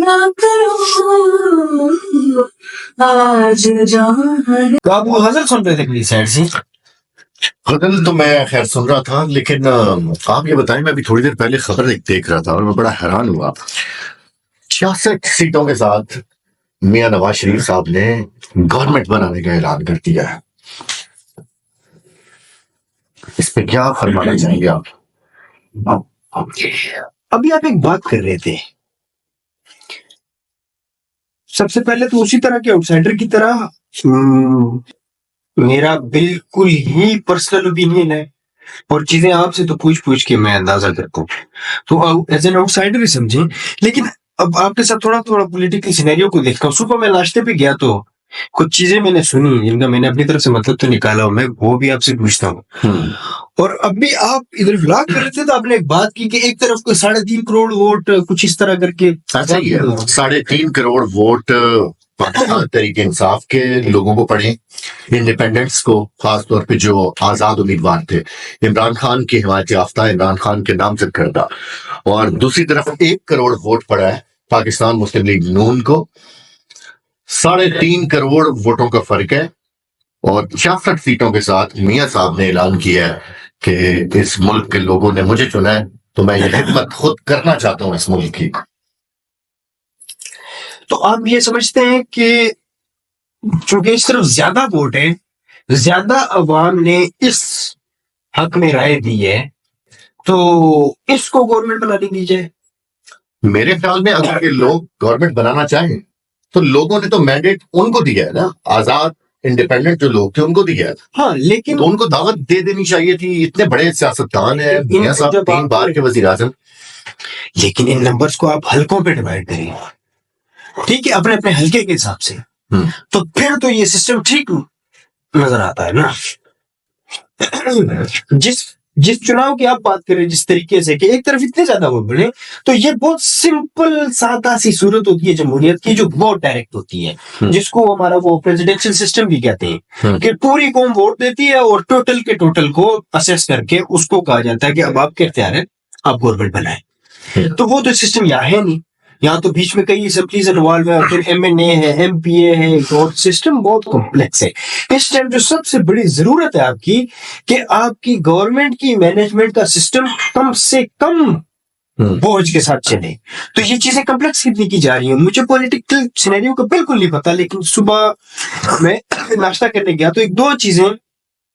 نہ کرو آج جان. تو آپ وہ غزل سن رہے تھے پلیز سائڈ سے؟ غزل تو میں خیر سن رہا تھا، لیکن آپ یہ بتائیں، میں ابھی تھوڑی دیر پہلے خبر دیکھ رہا تھا اور میں بڑا حیران ہوا. 66 سیٹوں کے ساتھ میاں نواز شریف صاحب نے گورنمنٹ بنانے کا اعلان کر دیا ہے. اس پہ کیا فرمانا چاہیں گے آپ؟ ابھی آپ ایک بات کر رہے تھے، سب سے پہلے تو اسی طرح کے آؤٹ سائڈر کی طرح میرا بالکل ہی پرسنل اوپینین ہے اور چیزیں آپ سے تو پوچھ کے میں اندازہ کرتا ہوں، تو ایز این آؤٹ سائڈر ہی سمجھیں. لیکن اب آپ کے ساتھ تھوڑا پولیٹیکل سینیریو کو دیکھتا ہوں. صبح میں ناشتے پہ گیا تو کچھ چیزیں میں نے سنی جن کا میں نے اپنی طرف سے مطلب تو نکالا ہوں، میں وہ بھی آپ سے پوچھتا ہوں. اور اب بھی آپ ادھر ولاگ کر رہے تھے تو آپ نے ایک بات کی کہ ایک طرف کو 3.5 کروڑ ووٹ کچھ اس طرح کر کے. ایسا ہی ہے، 3.5 کروڑ ووٹ پاکستان تحریک انصاف کے لوگوں کو پڑے، انڈیپینڈنٹس کو، خاص طور پہ جو آزاد امیدوار تھے، عمران خان کی حمایت یافتہ، عمران خان کے نامزد کردہ. اور دوسری طرف 1 کروڑ ووٹ پڑا ہے پاکستان مسلم لیگ نون کو. 3.5 کروڑ ووٹوں کا فرق ہے، اور 66 سیٹوں کے ساتھ میاں صاحب نے اعلان کیا ہے کہ اس ملک کے لوگوں نے مجھے چنا ہے تو میں یہ خدمت خود کرنا چاہتا ہوں اس ملک کی. تو آپ یہ سمجھتے ہیں کہ چونکہ اس طرف زیادہ ووٹ ہے، زیادہ عوام نے اس حق میں رائے دی ہے، تو اس کو گورنمنٹ بنانے دی جائے؟ میرے خیال میں اگر یہ لوگ گورنمنٹ بنانا چاہیں تو لوگوں نے تو مینڈیٹ ان کو دیا ہے نا، آزاد انڈیپینڈنٹ جو لوگ تھے ان کو دیا ہے. ہاں لیکن تو ان کو دعوت دے دینی چاہیے تھی. اتنے بڑے سیاستدان ہیں، میاں صاحب 3 بار کے وزیر اعظم. لیکن ان نمبرز کو آپ حلقوں پہ ڈیوائڈ کریں، ٹھیک ہے، اپنے اپنے حلقے کے حساب سے، تو پھر تو یہ سسٹم ٹھیک نظر آتا ہے نا. جس چناؤ کی آپ بات کریں، جس طریقے سے کہ ایک طرف اتنے زیادہ ووٹ بڑھے، تو یہ بہت سمپل سادہ سی صورت ہوتی ہے جمہوریت کی، جو بہت ڈائریکٹ ہوتی ہے، جس کو ہمارا وہ پریزیڈنشل سسٹم بھی کہتے ہیں کہ پوری قوم ووٹ دیتی ہے اور ٹوٹل کے ٹوٹل کو اسیس کر کے اس کو کہا جاتا ہے کہ اب آپ کے اختیار ہے، آپ گورنمنٹ بنائیں. تو وہ تو سسٹم یہاں ہے نہیں، یہاں تو بیچ میں کئی اسمبلیز انوالو ہے، پھر ایم این اے ہے، ایم پی اے ہے، اور سسٹم بہت کمپلیکس ہے. اس ٹائم جو سب سے بڑی ضرورت ہے آپ کی، کہ آپ کی گورنمنٹ کی مینجمنٹ کا سسٹم کم سے کم بوجھ کے ساتھ چلے. تو یہ چیزیں کمپلیکس کتنی کی جا رہی ہیں، مجھے پولیٹیکل سینیریو کا بالکل نہیں پتا، لیکن صبح میں ناشتہ کرنے گیا تو 2 چیزیں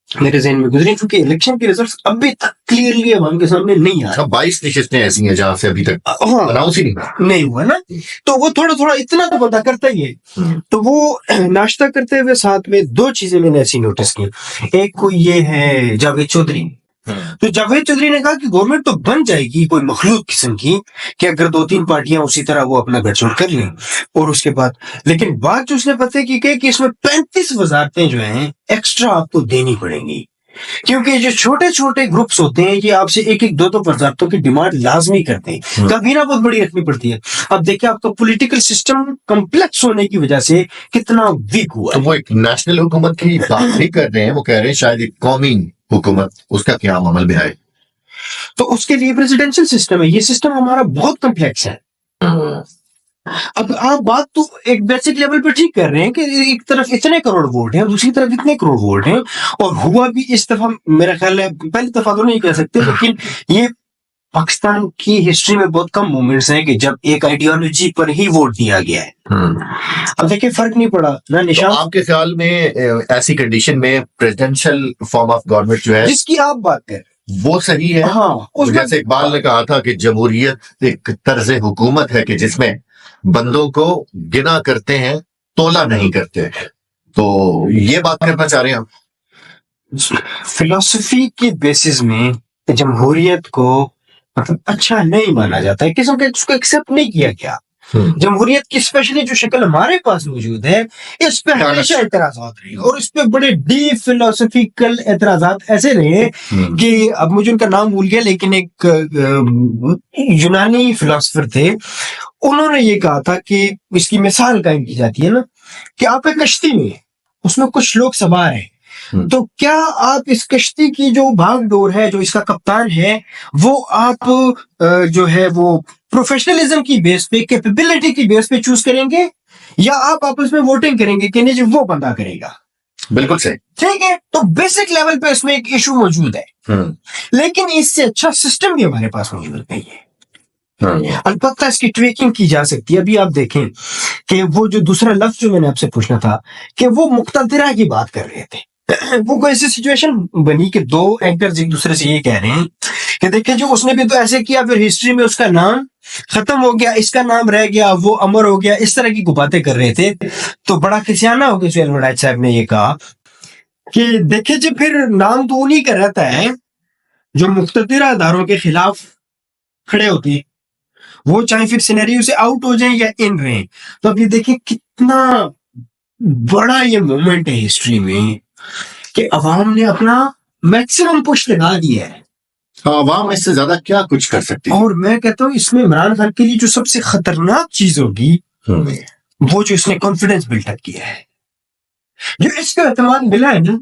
میرے ذہن میں گزری، کیونکہ الیکشن کے ریزلٹس ابھی تک کلیئرلی عوام کے سامنے نہیں آ رہے. 22 نشستیں ایسی ہیں جہاں سے ابھی تک اناؤنس ہی نہیں ہوا نا، تو وہ تھوڑا اتنا تو پتا کرتا ہی ہے. تو وہ ناشتہ کرتے ہوئے ساتھ میں 2 چیزیں میں نے ایسی نوٹس کی. ایک کو یہ ہے جاوید چودھری، تو جاوید چودھری نے کہا کہ گورنمنٹ تو بن جائے گی کوئی مخلوق قسم کی، کہ اگر 2-3 پارٹیاں اسی طرح وہ اپنا گٹھ جوڑ کر لیں. اور اس کے بعد لیکن بات جو اس نے پتہ کی کہ اس میں 35 وزارتیں جو ہیں ایکسٹرا آپ کو دینی پڑیں گی، کیونکہ جو چھوٹے چھوٹے گروپس ہوتے ہیں یہ آپ سے 1-2 وزارتوں کی ڈیمانڈ لازمی کرتے ہیں، کابینہ بہت بڑی رکھنی پڑتی ہے. اب دیکھیں آپ کا پولیٹیکل سسٹم کمپلیکس ہونے کی وجہ سے کتنا ویک ہوا ہے. وہ ایک نیشنل حکومت کی بات نہیں کر رہے ہیں، وہ کہہ رہے ہیں شاید ایک قومی حکومت، اس کا قیام عمل میں آئے. تو اس کے لیے پریزیڈنشل سسٹم ہے. یہ سسٹم ہمارا بہت کمپلیکس ہے. اب آپ بات تو ایک بیسک لیول پہ ٹھیک کر رہے ہیں کہ ایک طرف اتنے کروڑ ووٹ ہیں، دوسری طرف اتنے کروڑ ووٹ ہیں، اور ہوا بھی اس دفعہ میرا خیال ہے، پہلی دفعہ تو نہیں کہہ سکتے، لیکن یہ پاکستان کی ہسٹری میں بہت کم مومنٹس ہیں کہ جب ایک آئیڈیالوجی پر ہی ووٹ دیا گیا ہے. اب دیکھیں فرق نہیں پڑا نا نشان. آپ کے خیال میں ایسی کنڈیشن میں پریزیڈنشل فارم آف گورنمنٹ جو ہے جس کی آپ بات کریں وہ صحیح ہے؟ ہاں، جیسے اقبال نے کہا تھا کہ جمہوریت ایک طرز حکومت ہے کہ جس میں بندوں کو گنا کرتے ہیں، تولا نہیں کرتے. تو یہ بات کرنا چاہ رہے ہیں آپ؟ فلسفی کی بیسس میں جمہوریت کو مطلب اچھا نہیں مانا جاتا ہے، قسم کے اس کو ایکسپٹ نہیں کیا گیا. جمہوریت کی اسپیشلی جو شکل ہمارے پاس موجود ہے، اس پہ ہمیشہ اعتراضات رہے، اور اس پہ بڑے ڈیپ فلسفیکل اعتراضات ایسے رہے کہ اب مجھے ان کا نام بھول گیا، لیکن ایک یونانی فلسفر تھے، انہوں نے یہ کہا تھا کہ اس کی مثال قائم کی جاتی ہے نا کہ آپ ایک کشتی میں، اس میں کچھ لوگ سوار ہیں، تو کیا آپ اس کشتی کی جو بھاگ ڈور ہے، جو اس کا کپتان ہے، وہ آپ جو ہے وہ प्रोफेशनलिज्म की बेस पे, कैपेबिलिटी की बेस पे चूज करेंगे, या आप आपस में वोटिंग करेंगे कि नहीं जी वो बंदा करेगा, बिल्कुल सही। ठीक है। तो बेसिक लेवल पे इसमें एक इशू मौजूद है, लेकिन इससे अच्छा सिस्टम भी हमारे पास मौजूद नहीं है। अलबत्ता इसकी ट्रेकिंग की जा सकती है। अभी आप देखें कि वो जो दूसरा लफ्ज जो मैंने आपसे पूछना था कि वो मुक्तदिरा की बात कर रहे थे, वो कोई ऐसी सिचुएशन बनी कि दो एंकर्स एक दूसरे से ये कह रहे हैं कि देखें जो उसने भी तो ऐसे किया, फिर हिस्ट्री में उसका नाम खत्म हो गया, इसका नाम रह गया, वो अमर हो गया, इस तरह की बातें कर रहे थे। तो बड़ा खिसियाना हो गया सुहेल वड़ैच साहब ने ये कहा कि देखे जी फिर नाम तो उन्हीं का रहता है जो मुक्तदिरा अदारों के खिलाफ खड़े होती है, वो चाहे फिर सिनेरियो से आउट हो जाएं या इन रहे। तो अब ये देखिए कितना बड़ा ये मोमेंट है हिस्ट्री में कि अवाम ने अपना मैक्सिमम पुश लगा दिया है। अवाम इससे ज्यादा क्या कुछ कर सकती है। और मैं कहता हूँ इसमें इमरान खान के लिए जो सबसे खतरनाक चीज होगी वो जो इसने कॉन्फिडेंस बिल्डअप किया है, जो इसका एतमाद मिला है ना,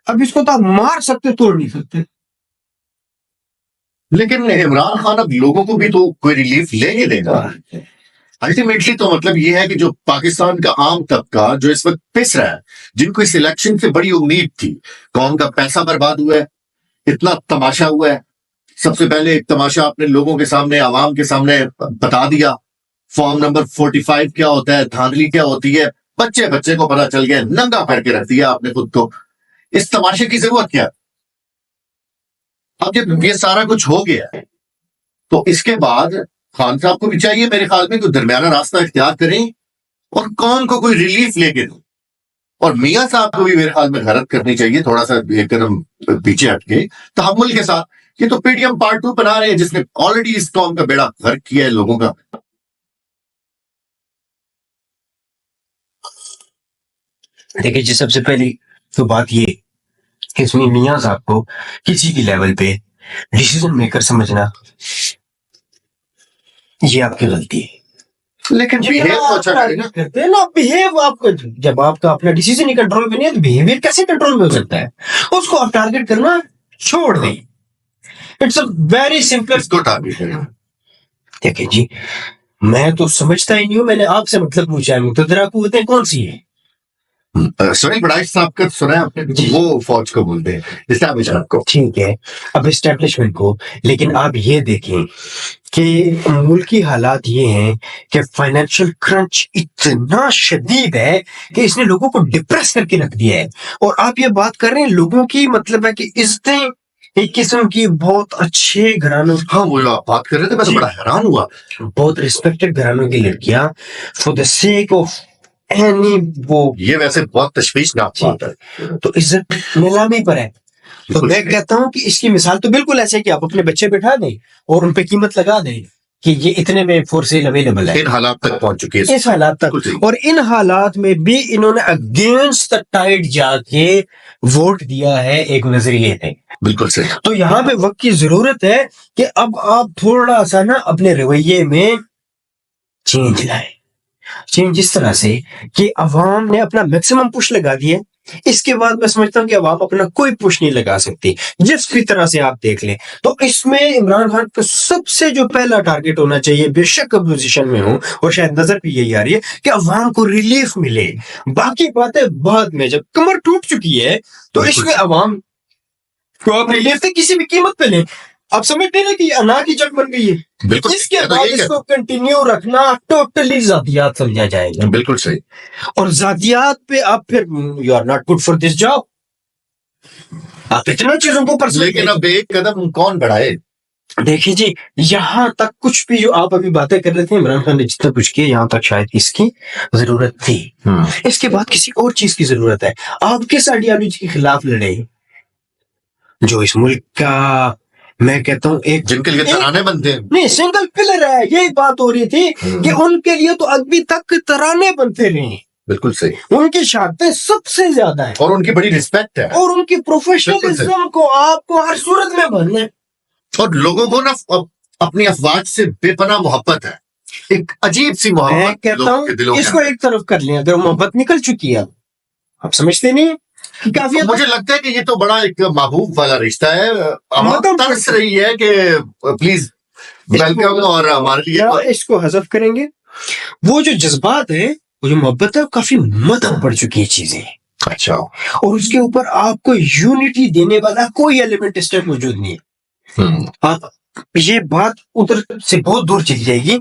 अब इसको तो आप मार सकते तोड़ नहीं सकते। लेकिन इमरान खान अब लोगों को भी तो कोई रिलीफ ले ही देगा। अल्टीमेटली तो मतलब ये है कि जो पाकिस्तान का आम तबका जो इस वक्त पिस रहा है, जिनको इस इलेक्शन से बड़ी उम्मीद थी, कौन का पैसा बर्बाद हुआ है, इतना तमाशा हुआ है। सबसे पहले एक तमाशा अपने लोगों के सामने, आवाम के सामने बता दिया, फॉर्म नंबर 45 क्या होता है, धांधली क्या होती है, बच्चे बच्चे को पता चल गया, नंगा करके रख दिया आपने खुद को। इस तमाशे की जरूरत क्या? अब जब ये सारा कुछ हो गया तो इसके बाद खान साहब को भी चाहिए मेरे ख्याल में कोई दरमियाना रास्ता इख्तियार करें और कौम को कोई रिलीफ लेके दो। और मियां साहब को भी मेरे ख्याल में गलत करनी चाहिए, थोड़ा सा एक कदम पीछे हटके तहम्मुल के साथ। ये तो पीटीएम पार्ट 2 बना रहे हैं जिसने ऑलरेडी इस कौम का बेड़ा गर्क किया है लोगों का। देखिए जी, सबसे पहली तो बात ये कि इसमें मियां साहब को किसी भी लेवल पे डिसीजन मेकर समझना ये आपकी गलती है। लेकिन बिहेव तो अच्छा करें ना। करते हैं ना, बिहेव आपका जब आपका अपना डिसीजन ही कंट्रोल में नहीं है तो बिहेवियर कैसे कंट्रोल में हो सकता है? उसको आप टारगेट करना छोड़ दें। It's a very simple. इसको टारगेट करें। देखिए जी, मैं तो समझता ही नहीं हूँ, मैंने आपसे मतलब पूछा है मुक्तदिरा कुव्वतें कौन सी है? सुनील वड़ैच साहब का सुना है आपने? वो फौज को बोलते हैं, एस्टैब्लिशमेंट को। ठीक है, अब एस्टैब्लिशमेंट को। लेकिन आप ये देखें कि मुल्की हालात ये हैं कि फाइनेंशियल क्रंच इतना शदीद है कि इसने लोगों को डिप्रेस करके रख दिया है। और आप ये बात कर रहे हैं लोगों की, मतलब है कि इज्जतें एक किस्म की बहुत अच्छे घरानों, हाँ वो आप बात कर रहे थे, मैं तो बड़ा हैरान हुआ। बहुत रिस्पेक्टेड घरानों की लड़कियां for the sake of any, वो ये वैसे बहुत तशवीशनाक बात है। तो इज्जत नीलामी पर है। तो मैं कहता हूं कि इसकी मिसाल तो बिल्कुल ऐसे कि आप अपने बच्चे बैठा दें और उन पे कीमत लगा दें कि ये इतने में फॉर सेल अवेलेबल है। इन हालात तक पहुंच चुके हैं, इस हालात तक, और इन हालात में भी इन्होंने अगेंस्ट द टाइड जाके वोट दिया है एक नजरिए में। बिल्कुल सही। तो यहाँ पे वक्त की जरूरत है कि अब आप थोड़ा सा ना अपने रवैये में चेंज लाए। चेंज इस तरह से कि अवाम ने अपना मैक्सिमम पुश लगा दिया, इसके बाद मैं समझता हूं कि अवाम अपना कोई पुश नहीं लगा सकती जिस भी तरह से आप देख लें। तो इसमें इमरान खान को सबसे जो पहला टारगेट होना चाहिए, बेशक अपोजिशन में हो और शायद नजर भी यही आ रही है कि अवाम को रिलीफ मिले। बाकी बातें बाद में, जब कमर टूट चुकी है तो इसमें अवाम को आप रिलीफ से किसी भी कीमत पे लें। आप समझते हैं कि अना की जंग बन गई है। बिल्कुल। इसके बाद इसको कंटिन्यू रखना टोटली जातियात समझा जाएगा। बिल्कुल सही। और जातियात पे आप फिर you are not good for this job, आप इतना चीजों को पर। लेकिन अब एक कदम कौन बढ़ाए? देखिए जी, यहाँ तक कुछ भी जो आप अभी बातें कर रहे थे, इमरान खान ने जितना कुछ किया यहाँ तक शायद इसकी जरूरत थी। इसके बाद किसी और चीज की जरूरत है। आप किस आइडियोलॉजी के खिलाफ लड़े जो इस मुल्क का, मैं कहता हूँ एक जिनके लिए तराने बनते हैं, नहीं सिंगल पिलर है। यही बात हो रही थी कि उनके लिए तो अभी तक तराने बनते रहे। बिल्कुल सही। उनकी शहादतें सबसे ज्यादा है और उनकी बड़ी रिस्पेक्ट है, और उनकी प्रोफेशनलिज्म को आपको हर सूरत में भरना है। और लोगों को ना अपनी अफवाज से बेपनाह मोहब्बत है, एक अजीब सी मैं मोहब्बत कहता लोगों के दिलों हूँ में इसको एक तरफ कर लें। अगर मोहब्बत निकल चुकी है, आप समझते नहीं कि काफी है। मुझे लगता है कि ये तो बड़ा एक महबूब वाला रिश्ता है। मतलब तरस रही है कि प्लीज वेलकम और हमारे लिए या इसको हज़फ करेंगे. वो जो जज्बात है, वो जो मोहब्बत है, काफी मदद पड़ चुकी है चीजें, अच्छा और उसके ऊपर आपको यूनिटी देने वाला कोई एलिमेंट इस टाइम मौजूद नहीं है. आप ये बात उधर से बहुत दूर चली जाएगी.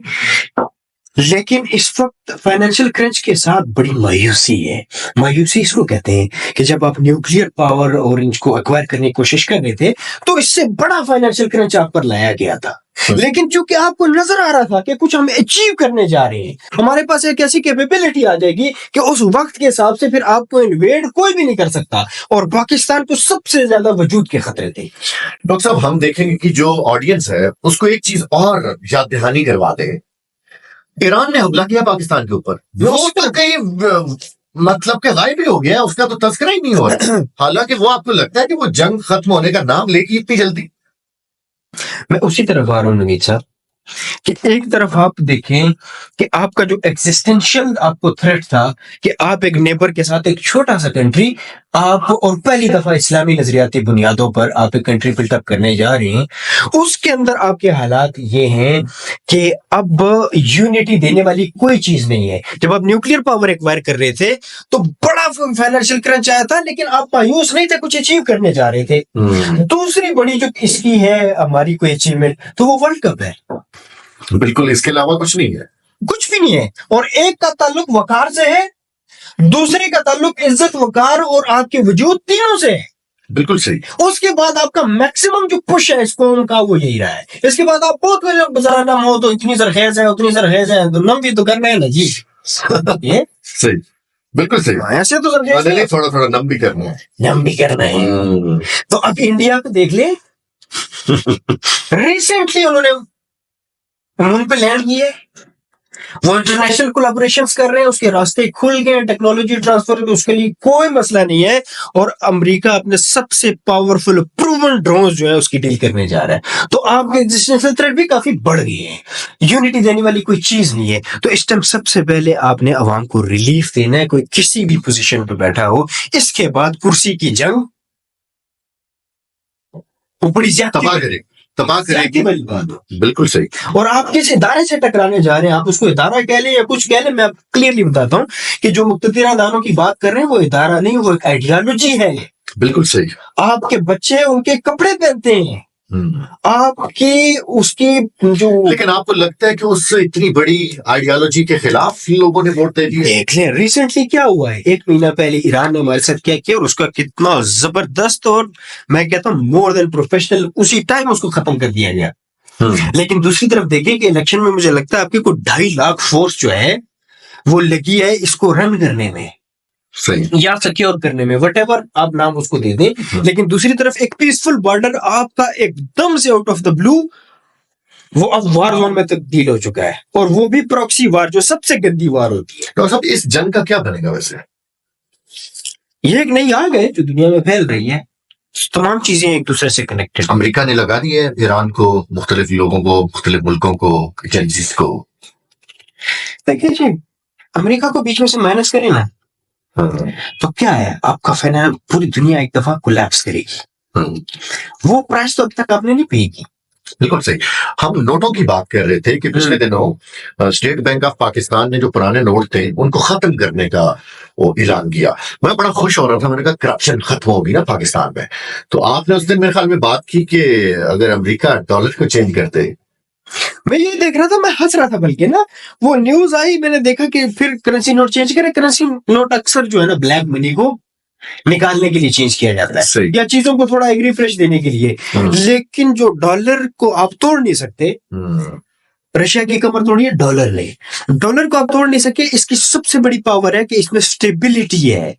लेकिन इस वक्त फाइनेंशियल क्रंच के साथ बड़ी मायूसी है. मायूसी इसको कहते हैं कि जब आप न्यूक्लियर पावर और इनको एक्वायर करने की कोशिश कर रहे थे, तो इससे बड़ा फाइनेंशियल क्रंच आप पर लाया गया था. लेकिन चूंकि आपको नजर आ रहा था कि कुछ हम अचीव करने जा रहे हैं, हमारे पास एक ऐसी कैपेबिलिटी आ जाएगी कि उस वक्त के हिसाब से फिर आपको इन्वेड कोई भी नहीं कर सकता, और पाकिस्तान को सबसे ज्यादा वजूद के खतरे थे. डॉक्टर साहब, हम देखेंगे कि जो ऑडियंस है उसको एक चीज और याद दहानी करवा दे. ईरान ने हमला किया पाकिस्तान के ऊपर, वो तो कहीं मतलब के गायब ही हो गया, उसका तो तस्करा ही नहीं हो रहा. हालांकि वो आपको लगता है कि वो जंग खत्म होने का नाम लेगी इतनी जल्दी? मैं उसी तरफ आ रहा हूँ नवीद साहब, कि एक तरफ आप देखें कि आपका जो एक्सिस्टेंशियल आपको थ्रेट था कि आप एक नेबर के साथ, एक छोटा सा कंट्री आप, और पहली दफा इस्लामी नजरियाती बुनियादों पर आप एक कंट्री बिल्टअप करने जा रहे हैं, उसके अंदर आपके हालात ये हैं कि अब यूनिटी देने वाली कोई चीज नहीं है. जब आप न्यूक्लियर पावर एक्वायर कर रहे थे तो बड़ा फाइनेंशियल क्रंच आया था, लेकिन आप मायूस नहीं थे, कुछ अचीव करने जा रहे थे. दूसरी बड़ी जो इसकी है हमारी कोई अचीवमेंट, तो वो वर्ल्ड कप है. बिल्कुल, इसके अलावा कुछ नहीं है. कुछ भी नहीं है. और एक का ताल्लुक वकार से है, दूसरे का ताल्लुक इज्जत, वकार और आपके वजूद तीनों से है. बिल्कुल सही. उसके बाद आपका मैक्सिमम जो पुश है इस कौम का वो यही रहा है. इसके बाद आप बहुत जरा नम हो तो इतनी सरखेज है, उतनी सरखेज है, तो नम भी तो करना है ना जी. ये सही, बिल्कुल सही. ऐसे तो सरखेज नहीं, थोड़ा थोड़ा नम भी करना है. नम भी करना है. तो अब इंडिया को देख ले, रिसेंटली उन्होंने मून पे लैंड किए, वो इंटरनेशनल कोलैबोरेशंस कर रहे हैं, उसके रास्ते खुल गए, टेक्नोलॉजी ट्रांसफर, उसके लिए कोई मसला नहीं है. और अमेरिका अपने सबसे पावरफुल प्रूवन ड्रोन्स जो है उसकी डील करने जा रहा है. तो आपके एग्जिस्टेंशियल थ्रेट भी काफी बढ़ गए हैं. यूनिटी देने वाली कोई चीज नहीं है. तो इस टाइम सबसे पहले आपने अवाम को रिलीफ देना है, कोई किसी भी पोजीशन पे बैठा हो. इसके बाद कुर्सी की जंग वो बड़ी तबाह करेगी. बिल्कुल सही. और आप किस इदारे से टकराने जा रहे हैं, आप उसको इदारा कह लें या कुछ कह लें, मैं क्लियरली बताता हूं कि जो मुक्तदिर दानों की बात कर रहे हैं वो इदारा नहीं, वो एक आइडियोलॉजी है. बिल्कुल सही. आपके बच्चे उनके कपड़े पहनते हैं, आपके उसकी जो, लेकिन आपको लगता है कि उससे इतनी बड़ी आइडियोलॉजी के खिलाफ लोगों ने वोट दे दिए? देख लें रिसेंटली क्या हुआ है. 1 महीना पहले ईरान ने हमारे साथ क्या किया, और उसका कितना जबरदस्त और मैं कहता हूँ मोर देन प्रोफेशनल, उसी टाइम उसको खत्म कर दिया गया. लेकिन दूसरी तरफ देखें कि इलेक्शन में मुझे लगता है आपकी कोई 2.5 लाख फोर्स जो है वो लगी है इसको रन करने में, सही, या सिक्योर करने में, व्हाटएवर आप नाम उसको दे दें. लेकिन दूसरी तरफ एक पीसफुल बॉर्डर आपका एकदम से आउट ऑफ द ब्लू वो अब वार जोन में तब्दील हो चुका है, और वो भी प्रॉक्सी वार, जो सबसे गंदी वार होती है. तो सब इस जंग का क्या बनेगा वैसे? ये एक नई आग है जो दुनिया में फैल रही है, तमाम चीजें एक दूसरे से कनेक्टेड. अमेरिका ने लगा दी है ईरान को, मुख्तलिफ लोगों को, मुख्तलिफ मुल्कों को, एजेंसीज को. देखिए जी, अमेरिका को बीच में से माइनस करें ना, तो क्या है, आपका फाइनेंस पूरी दुनिया एक दफा कोलैप्स करेगी. वो प्राइस तो अभी तक आपने नहीं पे की. बिल्कुल सही. हम नोटों की बात कर रहे थे कि पिछले दिनों स्टेट बैंक ऑफ पाकिस्तान ने जो पुराने नोट थे उनको खत्म करने का वो ऐलान किया. मैं बड़ा खुश हो रहा था, मैंने कहा करप्शन खत्म होगी ना पाकिस्तान में. तो आपने उस दिन मेरे ख्याल में बात की कि अगर अमेरिका डॉलर को चेंज करते. मैं ये देख रहा था, मैं हंस रहा था, बल्कि ना वो न्यूज आई, मैंने देखा कि फिर करेंसी नोट चेंज करे. करेंसी नोट अक्सर जो है ना ब्लैक मनी को निकालने के लिए चेंज किया जाता है, या चीजों को थोड़ा एक रिफ्रेश देने के लिए. लेकिन जो डॉलर को आप तोड़ नहीं सकते, रशिया की कमर तोड़िए, डॉलर नहीं, डॉलर को आप तोड़ नहीं सके. इसकी सबसे बड़ी पावर है कि इसमें स्टेबिलिटी है.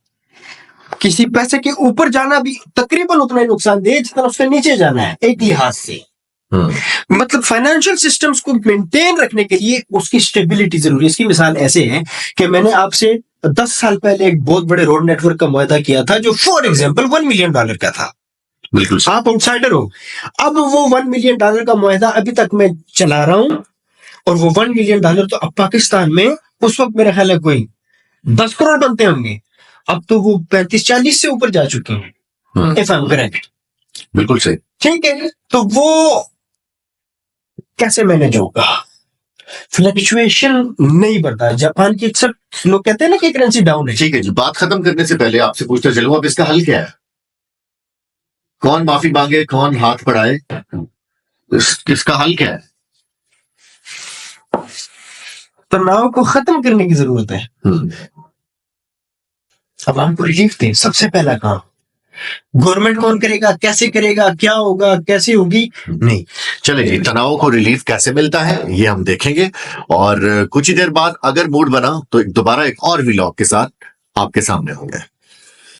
किसी पैसे के ऊपर जाना भी तकरीबन उतना ही नुकसानदेह जितना उसके नीचे जाना है एक लिहाज से. मतलब फाइनेंशियल सिस्टम्स को मेंटेन रखने के लिए उसकी स्टेबिलिटी जरूरी है. इसकी मिसाल ऐसे है कि मैंने आपसे 10 साल पहले एक बहुत बड़े रोड नेटवर्क का मुआहदा किया था जो फॉर एग्जांपल $1 मिलियन का था. बिल्कुल, आप आउटसाइडर हो. अब वो $1 मिलियन का मुआहदा अभी तक मैं चला रहा हूं, और वो $1 मिलियन तो अब पाकिस्तान में उस वक्त मेरा ख्याल है कोई 10 करोड़ बनते होंगे. अब तो वो 35-40 से ऊपर जा चुके हैं, इफ आई एम करेक्ट. बिल्कुल सही. ठीक है, तो वो कैसे मैनेज होगा? फ्लक्चुएशन नहीं बढ़ता है। जापान की अक्सर लोग कहते हैं ना कि करेंसी डाउन है, ठीक है जी, बात खत्म करने से पहले आपसे पूछता चलूं, अब इसका हल क्या है? कौन माफी मांगे, कौन हाथ बढ़ाए, इसका हल क्या है? तनाव को खत्म करने की जरूरत है। अब हमको रिलीफ दें, सबसे पहला काम। गवर्नमेंट कौन करेगा, कैसे करेगा, क्या होगा, कैसे होगी, नहीं। चले जी, तनाव को रिलीफ कैसे मिलता है ये हम देखेंगे, और कुछ ही देर बाद अगर मूड बना तो दोबारा एक और व्लॉग के साथ आपके सामने होंगे।